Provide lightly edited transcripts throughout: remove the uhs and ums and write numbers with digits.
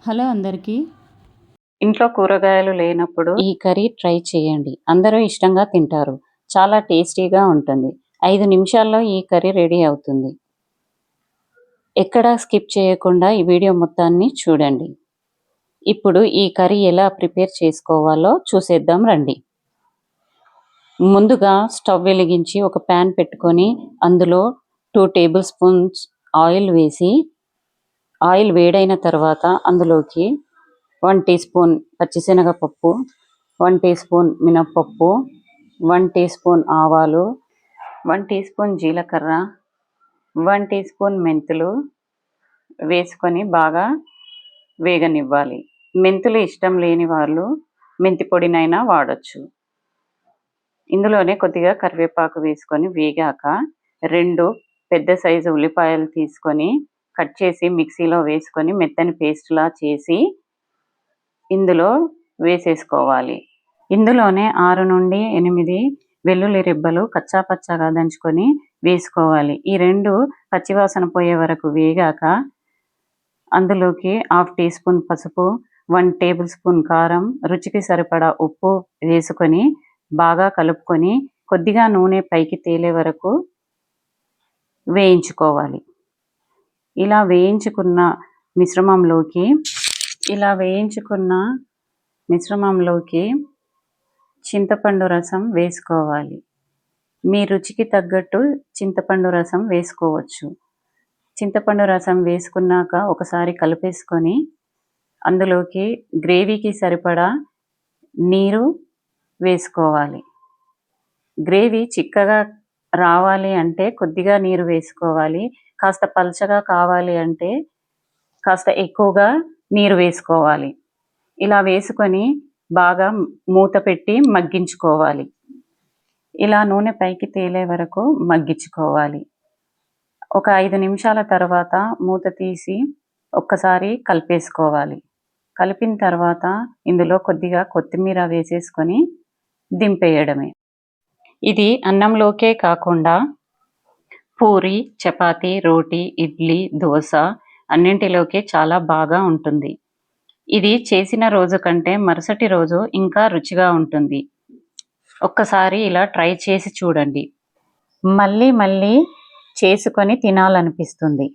Hello అందరికీ. ఇంట్లో కూరగాయలు లేనప్పుడు ఈ కర్రీ ట్రై చేయండి. అందరూ ఇష్టంగా తింటారు. చాలా టేస్టీగా ఉంటుంది. 5 నిమిషాల్లో ఈ కర్రీ రెడీ అవుతుంది. ఎక్కడా స్కిప్ చేయకుండా ఈ వీడియో మొత్తాన్ని చూడండి. ఇప్పుడు ఈ కర్రీ ఎలా ప్రిపేర్ చేసుకోవాలో చూసేద్దాం రండి. ముందుగా స్టవ్ వెలిగించి ఒక ప్యాన్ పెట్టుకొని అందులో 2 టేబుల్ స్పూన్స్ ఆయిల్ వేసి, ఆయిల్ వేడైన తర్వాత అందులోకి 1 టీ స్పూన్ పచ్చిశనగపప్పు, 1 టీ స్పూన్ మినప్పప్పు, 1 టీ స్పూన్ ఆవాలు, 1 టీ స్పూన్ జీలకర్ర, 1 టీ స్పూన్ మెంతులు వేసుకొని బాగా వేగనివ్వాలి. మెంతులు ఇష్టం లేని వాళ్ళు మెంతి పొడినైనా వాడచ్చు. ఇందులోనే కొద్దిగా కరివేపాకు వేసుకొని వేగాక 2 పెద్ద సైజు ఉల్లిపాయలు తీసుకొని కట్ చేసి మిక్సీలో వేసుకొని మెత్తని పేస్ట్లా చేసి ఇందులో వేసేసుకోవాలి. ఇందులోనే 6 నుండి 8 వెల్లుల్లి రెబ్బలు కచ్చా పచ్చాగా దంచుకొని వేసుకోవాలి. ఈ 2 పచ్చివాసన పోయే వరకు వేగాక అందులోకి 1/2 టీ స్పూన్ పసుపు, 1 టేబుల్ స్పూన్ కారం, రుచికి సరిపడా ఉప్పు వేసుకొని బాగా కలుపుకొని కొద్దిగా నూనె పైకి తేలే వరకు వేయించుకోవాలి. ఇలా వేయించుకున్న మిశ్రమంలోకి చింతపండు రసం వేసుకోవాలి. మీ రుచికి తగ్గట్టు చింతపండు రసం వేసుకోవచ్చు. చింతపండు రసం వేసుకున్నాక ఒకసారి కలిపేసుకొని అందులోకి గ్రేవీకి సరిపడా నీరు వేసుకోవాలి. గ్రేవీ చిక్కగా రావాలి అంటే కొద్దిగా నీరు వేసుకోవాలి. కాస్త పల్చగా కావాలి అంటే కాస్త ఎక్కువగా నీరు వేసుకోవాలి. ఇలా వేసుకొని బాగా మూత పెట్టి మగ్గించుకోవాలి. ఇలా నూనె పైకి తేలే వరకు మగ్గించుకోవాలి. ఒక 5 నిమిషాల తర్వాత మూత తీసి ఒక్కసారి కలిపేసుకోవాలి. కలిపిన తర్వాత ఇందులో కొద్దిగా కొత్తిమీర వేసేసుకొని దింపేయడమే. ఇది అన్నంలోకే కాకుండా పూరి, చపాతీ, రోటీ, ఇడ్లీ, దోశ అన్నింటిలోకి చాలా బాగా ఉంటుంది. ఇది చేసిన రోజు కంటే మరుసటి రోజు ఇంకా రుచిగా ఉంటుంది. ఒక్కసారి ఇలా ట్రై చేసి చూడండి. మళ్ళీ మళ్ళీ చేసుకొని తినాలనిపిస్తుంది.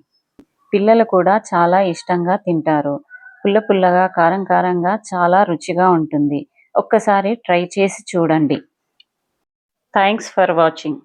పిల్లలు కూడా చాలా ఇష్టంగా తింటారు. పుల్ల పుల్లగా, కారం కారంగా చాలా రుచిగా ఉంటుంది. ఒక్కసారి ట్రై చేసి చూడండి. Thanks for watching.